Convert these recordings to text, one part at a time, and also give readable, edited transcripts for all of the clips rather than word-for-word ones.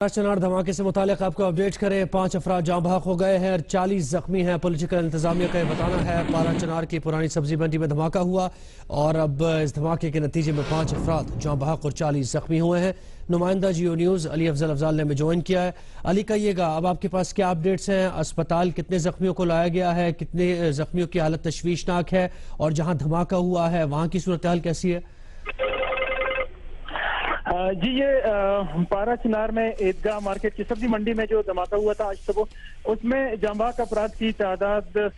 चनार धमाके से मुतालिक आपको अपडेट करें। 5 अफराद जाँ बहक हो गए हैं और 40 जख्मी हैं। पॉलिटिकल इंतजामिया का बताना है पारा चनार की पुरानी सब्जी मंडी में धमाका हुआ और अब इस धमाके के नतीजे में 5 अफराद जाँ बहक और 40 जख्मी हुए हैं। नुमाइंदा जियो न्यूज़ अली अफजल ने हमें ज्वाइन किया है। अली, कहिएगा अब आपके पास क्या अपडेट्स हैं? अस्पताल कितने जख्मियों को लाया गया है, कितने जख्मियों की हालत तशवीशनाक है और जहाँ धमाका हुआ है वहाँ की सूरत हाल कैसी है? जी, ये पारा चिनार में ईदगाह मार्केट की सब्जी मंडी में जो धमाका हुआ था आज सुबह, उसमें जांबाक अपराध की तादाद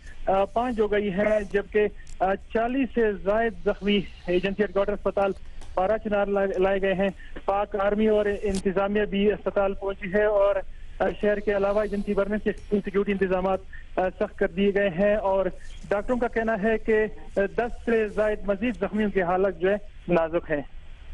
5 हो गई है, जबकि 40 से ज्यादा जख्मी एजेंसी हेडक्वार्टर अस्पताल पारा चिनार लाए गए हैं। पाक आर्मी और इंतजामिया भी अस्पताल पहुंची है और शहर के अलावा एजेंसी भर में सिक्योरिटी इंतजाम सख्त कर दिए गए हैं और डॉक्टरों का कहना है कि 10 से ज्यादा मजीद जख्मियों की हालत जो है नाजुक है।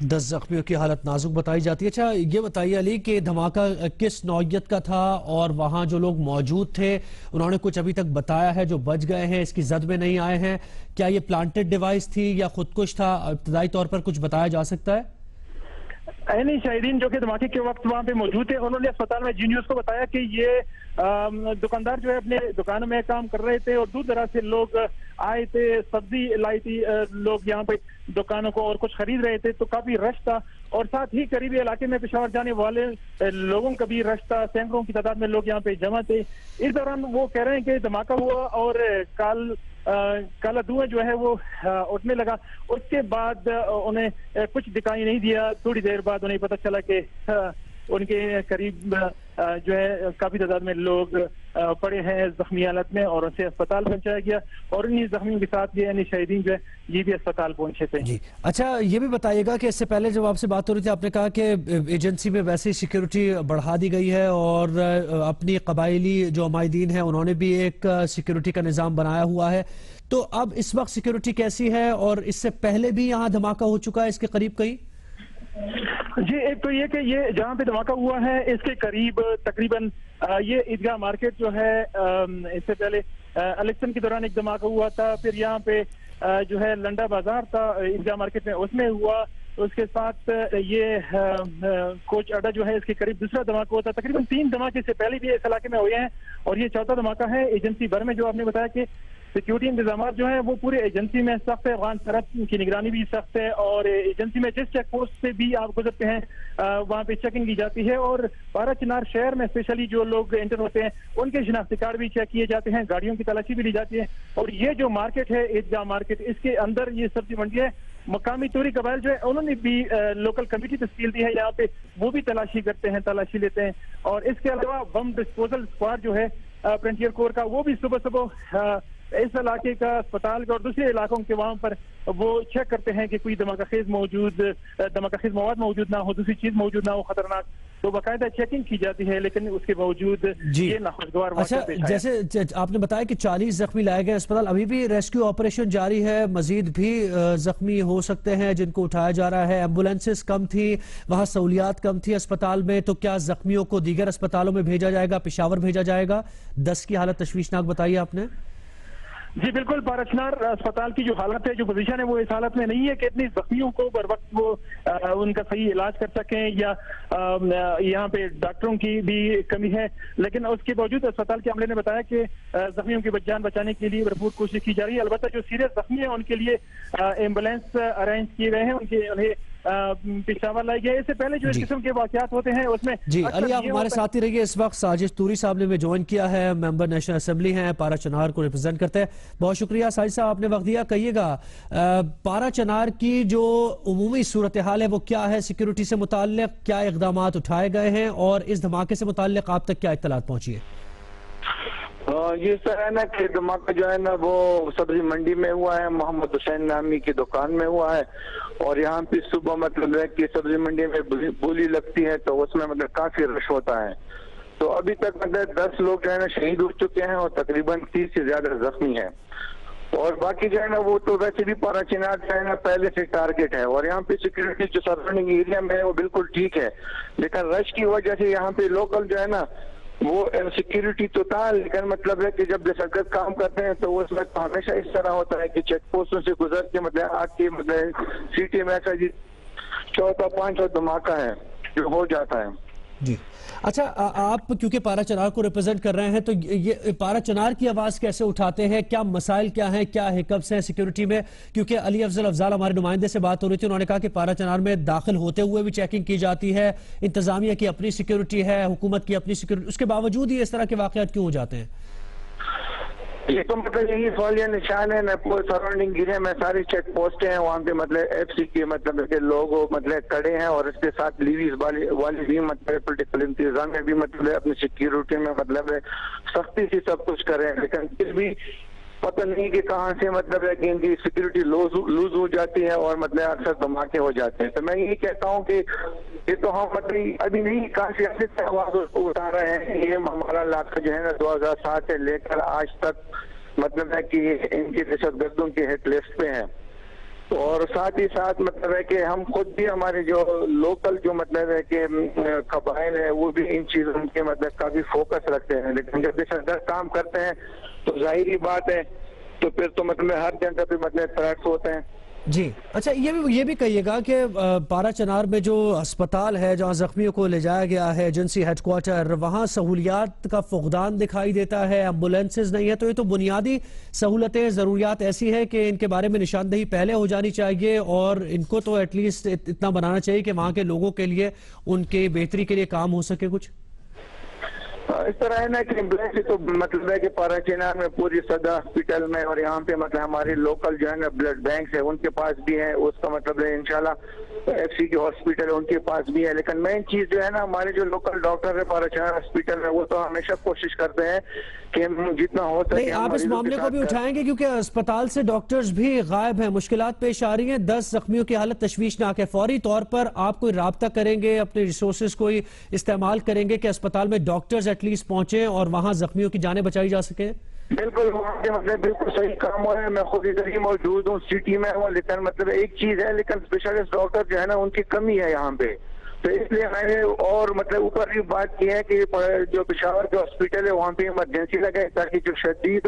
10 जख्मियों की हालत नाजुक बताई जाती है। अच्छा, ये बताइए अली कि धमाका किस नौइयत का था और वहां जो लोग मौजूद थे उन्होंने कुछ अभी तक बताया है? जो बच गए हैं, इसकी जद में नहीं आए हैं, क्या ये प्लांटेड डिवाइस थी या खुदकुश था? इब्तदाई तौर पर कुछ बताया जा सकता है? ऐनी शाहिदीन जो कि धमाके के वक्त वहां पे मौजूद थे, उन्होंने अस्पताल में जी न्यूज को बताया कि ये दुकानदार जो है अपने दुकान में काम कर रहे थे और दूर दराज से लोग आए थे, सब्जी लाई थी, लोग यहाँ पे दुकानों को और कुछ खरीद रहे थे, तो काफी रश था और साथ ही करीबी इलाके में पेशावर जाने वाले लोगों का भी रश था। सैकड़ों की तादाद में लोग यहाँ पे जमा थे। इस दौरान वो कह रहे हैं कि धमाका हुआ और काला धुआं जो है वो उठने लगा। उसके बाद उन्हें कुछ दिखाई नहीं दिया। थोड़ी देर बाद उन्हें पता चला कि उनके करीब जो है काफी तादाद में लोग पड़े हैं जख्मी हालत में और उनसे अस्पताल पहुंचाया गया और इन्हीं जख्मियों के साथ ये यानी शहीदीन जो है ये भी अस्पताल पहुंचे थे। जी, अच्छा, ये भी बताइएगा कि इससे पहले जब आपसे बात हो रही थी आपने कहा कि एजेंसी में वैसे ही सिक्योरिटी बढ़ा दी गई है और अपनी कबायली जो अमायदीन है उन्होंने भी एक सिक्योरिटी का निज़ाम बनाया हुआ है, तो अब इस वक्त सिक्योरिटी कैसी है और इससे पहले भी यहाँ धमाका हो चुका है इसके करीब कहीं? जी, एक तो ये कि ये जहाँ पे धमाका हुआ है इसके करीब तकरीबन ये ईदगाह मार्केट जो है, इससे पहले इलेक्शन के दौरान एक धमाका हुआ था, फिर यहाँ पे जो है लंडा बाजार था ईदगाह मार्केट में, उसमें हुआ। उसके साथ ये कोच अड्डा जो है इसके करीब दूसरा धमाका हुआ था। तकरीबन 3 धमाके से पहले भी इस इलाके में हुए हैं और ये चौथा धमाका है। एजेंसी भर में जो आपने बताया कि सिक्योरिटी इंतजाम जो है वो पूरे एजेंसी में सख्त है, वहाँ सरहद की निगरानी भी सख्त है और एजेंसी में जिस चेक पोस्ट से भी आप गुजरते हैं वहाँ पे चेकिंग की जाती है और पारा चिनार शहर में स्पेशली जो लोग एंटर होते हैं उनके शिनाख्ती कार्ड भी चेक किए जाते हैं, गाड़ियों की तलाशी भी ली जाती है। और ये जो मार्केट है ईदगाह मार्केट, इसके अंदर ये सब्जी मंडी है। मकामी तोरी कबाइल जो है उन्होंने भी लोकल कमेटी तश्कील दी है, यहाँ पे वो भी तलाशी करते हैं, तलाशी लेते हैं। और इसके अलावा बम डिस्पोजल स्क्वाड जो है फ्रंटियर कोर का, वो भी सुबह सुबह इस इलाके का, अस्पताल का और दूसरे इलाकों के वहां पर वो चेक करते हैं कि कोई धमाकाखेज मवाद मौजूद ना हो, दूसरी चीज मौजूद ना हो खतरनाक, तो बाकायदा चेकिंग की जाती है। लेकिन उसके बावजूद ये नाखुशगवार। अच्छा, जैसे आपने बताया कि 40 जख्मी लाए गए अस्पताल, अभी भी रेस्क्यू ऑपरेशन जारी है, मजीद भी जख्मी हो सकते हैं जिनको उठाया जा रहा है। एम्बुलेंसेस कम थी, वहां सहूलियात कम थी अस्पताल में, तो क्या जख्मियों को दीगर अस्पतालों में भेजा जाएगा, पेशावर भेजा जाएगा? 10 की हालत तशवीशनाक बताई आपने। जी बिल्कुल, पारा चिनार अस्पताल की जो हालत है, जो पोजीशन है, वो इस हालत में नहीं है कि इतनी जख्मियों को बर वक्त वो उनका सही इलाज कर सकें या यहाँ पे डॉक्टरों की भी कमी है। लेकिन उसके बावजूद अस्पताल के अमले ने बताया कि जख्मियों की जान बचाने के लिए भरपूर कोशिश की जा रही है। अलबत्ता जो सीरियस जख्मी है उनके लिए एम्बुलेंस अरेंज किए गए हैं, उन्हें पेशावर लाई गया। इससे पहले जो इस किस्म के वाकयात होते हैं उसमें जी अली, आप हमारे साथ ही रहिए। इस वक्त साजिद तूरी साहब ने ज्वाइन किया है, मेंबर नेशनल असेंबली हैं, पारा चनार को रिप्रेजेंट करते हैं। बहुत शुक्रिया साजिद साहब, आपने वक्त दिया। कहिएगा पारा चनार की जो उमूमी सूरत हाल है वो क्या है? सिक्योरिटी से मुताल्लिक क्या इकदाम उठाए गए हैं और इस धमाके से मुताल्लिक आप तक क्या इत्तलात पहुंची है? ये सर है ना कि धमाका जो है ना वो सब्जी मंडी में हुआ है, मोहम्मद हुसैन नामी की दुकान में हुआ है और यहाँ पे सुबह मतलब है कि सब्जी मंडी में बोली लगती है तो उसमें मतलब काफी रश होता है। तो अभी तक मतलब 10 लोग जो है ना शहीद हो चुके हैं और तकरीबन 30 से ज्यादा जख्मी है और बाकी जो है ना वो तो वैसे भी पारा चिनार जो है ना पहले से टारगेट है और यहाँ पे सिक्योरिटी जो सराउंडिंग एरिया में है वो बिल्कुल ठीक है, लेकिन रश की वजह से यहाँ पे लोकल जो है ना वो सिक्योरिटी तो था, लेकिन मतलब है कि जब दहशतगर्द काम करते हैं तो उसमें तो हमेशा इस तरह होता है कि चेक पोस्टों से गुजर के मतलब आके मतलब सिटी में ऐसा जी 4-5 धमाका है जो हो जाता है। जी। अच्छा, आप क्योंकि पारा चनार को रिप्रेजेंट कर रहे हैं, तो ये पारा चनार की आवाज कैसे उठाते हैं? क्या मसाइल क्या हैं, क्या हिकअप्स हैं सिक्योरिटी में? क्योंकि अली अफजल अफजाल हमारे नुमाइंदे से बात हो रही थी, उन्होंने कहा कि पारा चनार में दाखिल होते हुए भी चेकिंग की जाती है, इंतजामिया की अपनी सिक्योरिटी है, हुकूमत की अपनी सिक्योरिटी, उसके बावजूद ही इस तरह के वाकयात क्यों हो जाते हैं? ये तो मतलब यही सवालिया निशान है ना, पूरे सराउंडिंग गिरे में सारी चेक पोस्ट हैं, वहाँ पे मतलब FC के मतलब के लोग मतलब खड़े हैं, और इसके साथ लीवीज वाली भी मतलब पोलिटिकल इंतजाम में भी मतलब अपनी सिक्योरिटी में मतलब सख्ती से सब कुछ कर रहे हैं, लेकिन फिर भी पता नहीं कि कहाँ से मतलब है कि इनकी सिक्योरिटी लूज हो जाती है और मतलब अक्सर धमाके हो जाते हैं। तो मैं यही कहता हूँ कि ये तो हम मतलब अभी नहीं कहाँ सियासत से आवाज उठा रहे हैं, ये हमारा इलाका जो है ना 2007 से लेकर आज तक मतलब है कि इनकी दहशतगर्दों के हिट लिस्ट पे है। और साथ ही साथ मतलब है कि हम खुद भी हमारे जो लोकल जो मतलब है कि कबाइल है वो भी इन चीजों के मतलब काफी फोकस रखते हैं, लेकिन जब दहशतगर्द काम करते हैं तो जाहिर बात है तो फिर तो मतलब हर जगह पे मतलब थ्रेट्स होते हैं। जी। अच्छा, ये भी कहिएगा कि पारा चनार में जो अस्पताल है जहां जख्मियों को ले जाया गया है, एजेंसी हेडक्वार्टर, वहां सहूलियात का फुकदान दिखाई देता है, एम्बुलेंसेज नहीं है, तो ये तो बुनियादी सहूलतें ज़रूरियात ऐसी है कि इनके बारे में निशानदेही पहले हो जानी चाहिए, और इनको तो एटलीस्ट इतना बनाना चाहिए कि वहां के लोगों के लिए उनके बेहतरी के लिए काम हो सके कुछ। इस तरह है ना कि एम्बुलेंस तो मतलब है कि पारा चनार में पूरी सदर हॉस्पिटल में और यहाँ पे मतलब हमारे लोकल जो है ना ब्लड बैंक है उनके पास भी है, उसका मतलब है इंशाल्लाह FC के हॉस्पिटल है उनके पास भी है। लेकिन मेन चीज जो है ना हमारे जो लोकल डॉक्टर है पारा चनार हॉस्पिटल में वो तो हमेशा कोशिश करते हैं कि जितना हो सके। आप इस मामले को भी उठाएंगे क्योंकि अस्पताल से डॉक्टर्स भी गायब हैं, मुश्किलात पेश आ रही हैं, 10 जख्मियों की हालत तशवीशनाक है। फौरी तौर पर आप कोई राब्ता करेंगे, अपने रिसोर्सेज को इस्तेमाल करेंगे कि अस्पताल में डॉक्टर्स एटलीस्ट पहुंचे और वहां जख्मियों की जानें बचाई जा सके? बिल्कुल वहाँ पे मतलब बिल्कुल सही काम हो रहा है, मैं खुद इधर ही मौजूद हूँ, सिटी में हूँ, लेकिन मतलब एक चीज है, लेकिन स्पेशलिस्ट डॉक्टर जो है ना उनकी कमी है यहाँ पे, तो इसलिए मैंने और मतलब ऊपर भी बात की है कि जो पेशावर के हॉस्पिटल है वहाँ पे इमरजेंसी लगाए ताकि जो शदीद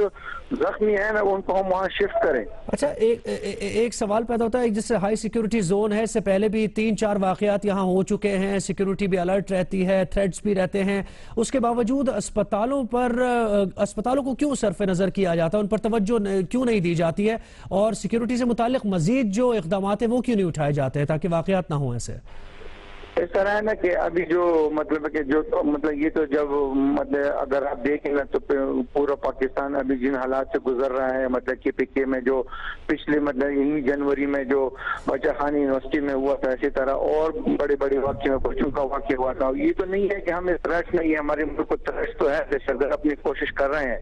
जख्मी है ना उनको हम वहाँ शिफ्ट करें। अच्छा, एक सवाल पैदा होता है, जिससे हाई सिक्योरिटी जोन है, इससे पहले भी 3-4 वाकयात यहाँ हो चुके हैं, सिक्योरिटी भी अलर्ट रहती है, थ्रेड्स भी रहते हैं, उसके बावजूद अस्पतालों को क्यों सरफ नजर किया जाता है, उन पर तवज्जो क्यों नहीं दी जाती है, और सिक्योरिटी से मुतालिक मजीद जो इकदाम है वो क्यों नहीं उठाए जाते हैं ताकि वाकयात ना हो ऐसे? इस तरह है ना कि अभी जो मतलब कि जो तो मतलब ये तो जब मतलब अगर आप देखें ना तो पूरा पाकिस्तान अभी जिन हालात से गुजर रहा है, मतलब कि PK में जो पिछले मतलब यही जनवरी में जो बच्चा खानी यूनिवर्सिटी में हुआ था, इसी तरह और बड़े बड़े वाक्य में बच्चों का वाक्य हुआ था। ये तो नहीं है कि हमें थ्रेट्स नहीं है, हमारे मुल्क को थ्रेट्स तो है, दहशतगर्द अपनी कोशिश कर रहे हैं,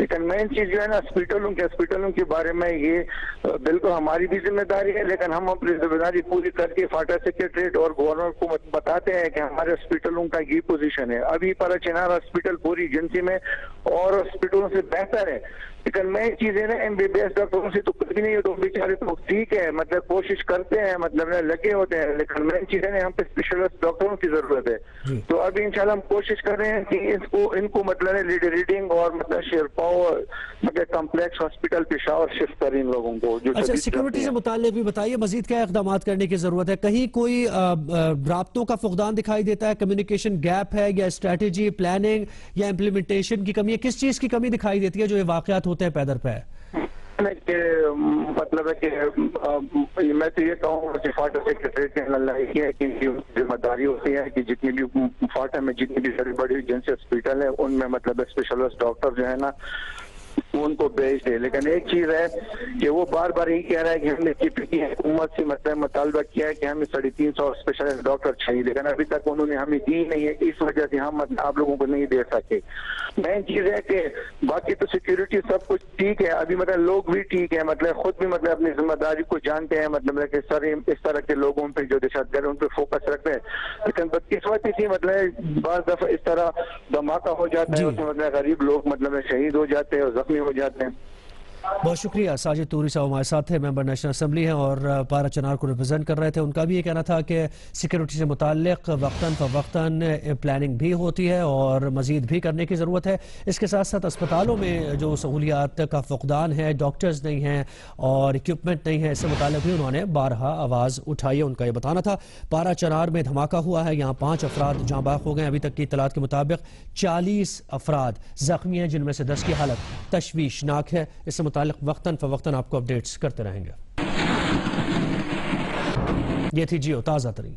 लेकिन मेन चीज जो है ना हॉस्पिटलों के बारे में ये बिल्कुल हमारी भी जिम्मेदारी है, लेकिन हम अपनी जिम्मेदारी पूरी करके फाटा सेक्रेटरीट और गवर्नर को बताते हैं कि हमारे हॉस्पिटलों का ये पोजीशन है। अभी पारा चनार हॉस्पिटल पूरी एजेंसी में और हॉस्पिटलों से बेहतर है, लेकिन मेन चीज है ना MBBS डॉक्टरों से तो कुछ भी नहीं है, तो बेचारे तो ठीक है मतलब कोशिश करते हैं, मतलब लगे होते हैं, लेकिन मेन चीज है ना यहाँ पे स्पेशलिस्ट डॉक्टरों की जरूरत है। तो अभी इंशाल्लाह हम कोशिश कर रहे हैं कि इनको मतलब रीडिंग और मतलब शेरपाओ मतलब कॉम्प्लेक्स हॉस्पिटल पेशावर शिफ्ट करें इन लोगों को। जो अच्छा, सिक्योरिटी से मुताल्लिक भी बताइए, मजीद क्या इकदाम करने की जरूरत है? कहीं कोई राब्तों का फुकदान दिखाई देता है, कम्युनिकेशन गैप है, या स्ट्रेटेजी, प्लानिंग या इम्प्लीमेंटेशन की कमी है? किस चीज की कमी दिखाई देती है जो ये वाकयात होते हैं पैदर पे? मतलब है कि मैं तो ये कहूँगा कि फाटा सेक्रेटरी की है कि जिम्मेदारी होती है कि जितनी भी फाटा में जितनी भी बड़ी बड़ी एजेंसी हॉस्पिटल है उनमें मतलब स्पेशलिस्ट डॉक्टर जो है ना उनको भेज दे। लेकिन एक चीज है कि वो बार बार यही कह रहा है कि हमने की हुकूमत से मतलब मुतालबा किया है कि हमें 350 स्पेशलिस्ट डॉक्टर चाहिए, लेकिन अभी तक उन्होंने हमें दी नहीं है, इस वजह से हम मतलब आप लोगों को नहीं दे सके। मेन चीज है कि बाकी तो सिक्योरिटी सब कुछ ठीक है, अभी मतलब लोग भी ठीक है, मतलब खुद भी मतलब अपनी जिम्मेदारी को जानते हैं, मतलब कि सर इस तरह के लोगों पे जो दहशतगर्द उन पर फोकस रखते हैं, लेकिन बदकिस्मती से मतलब बार दफा इस तरह धमाका हो जाता है, उसमें मतलब गरीब लोग मतलब शहीद हो जाते हैं और जख्मी हो जाते हैं। बहुत शुक्रिया। साजिद तूरी साहब हमारे साथ थे, मेंबर नेशनल असेंबली हैं और पारा चनार को रिप्रेजेंट कर रहे थे। उनका भी ये कहना था कि सिक्योरिटी से मुताल्लिक वक्तन फ़वक्तन प्लानिंग भी होती है और मज़ीद भी करने की ज़रूरत है। इसके साथ साथ अस्पतालों में जो सहूलियात का फुकदान है, डॉक्टर्स नहीं हैं और इक्विपमेंट नहीं है, इससे मुताल्लिक भी उन्होंने बारहा आवाज़ उठाई है। उनका ये बताना था। पारा चनार में धमाका हुआ है, यहाँ 5 अफराद जाँ बाहक हो गए। अभी तक की इत्तलात के मुताबिक 40 अफराद जख्मी हैं, जिनमें से 10 की हालत तशवीशनाक है। इससे मुताल्लिक वक्तन फ़वक्तन आपको अपडेट्स करते रहेंगे। ये थी जियो ताज़ा तरीन।